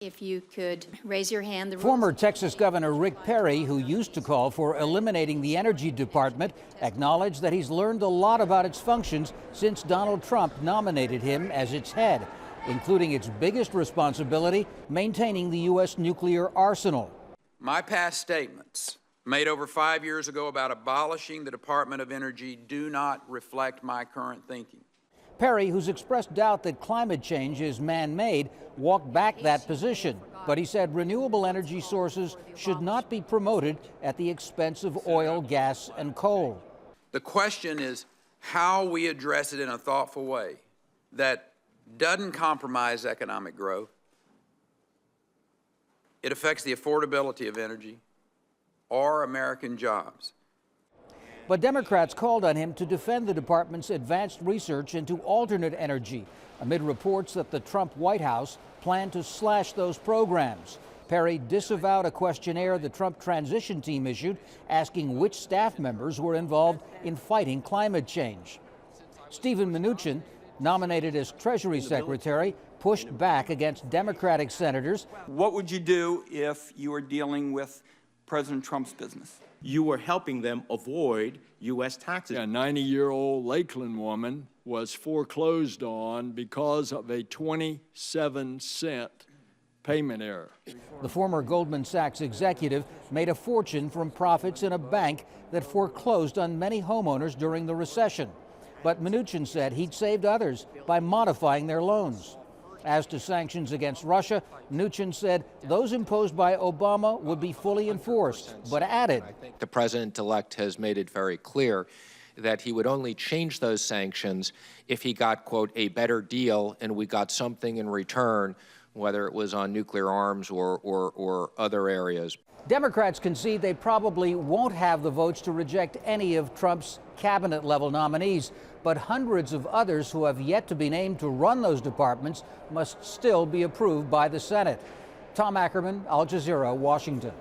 If you could raise your hand. Former Texas Governor Rick Perry, who used to call for eliminating the Energy Department, acknowledged that he's learned a lot about its functions since Donald Trump nominated him as its head, including its biggest responsibility, maintaining the U.S. nuclear arsenal. My past statements made over 5 years ago about abolishing the Department of Energy do not reflect my current thinking. Perry, who's expressed doubt that climate change is man-made, walked back that position. But he said renewable energy sources should not be promoted at the expense of oil, gas, and coal. The question is how we address it in a thoughtful way that doesn't compromise economic growth. It affects the affordability of energy or American jobs. But Democrats called on him to defend the department's advanced research into alternate energy, amid reports that the Trump White House planned to slash those programs. Perry disavowed a questionnaire the Trump transition team issued, asking which staff members were involved in fighting climate change. Stephen Mnuchin, nominated as Treasury Secretary, pushed back against Democratic senators. What would you do if you were dealing with President Trump's business? You were helping them avoid U.S. taxes. A 90-year-old Lakeland woman was foreclosed on because of a 27-cent payment error. The former Goldman Sachs executive made a fortune from profits in a bank that foreclosed on many homeowners during the recession. But Mnuchin said he'd saved others by modifying their loans. As to sanctions against Russia, Mnuchin said those imposed by Obama would be fully enforced, but added, the president-elect has made it very clear that he would only change those sanctions if he got, quote, a better deal and we got something in return, whether it was on nuclear arms or other areas. Democrats concede they probably won't have the votes to reject any of Trump's cabinet-level nominees, but hundreds of others who have yet to be named to run those departments must still be approved by the Senate. Tom Ackerman, Al Jazeera, Washington.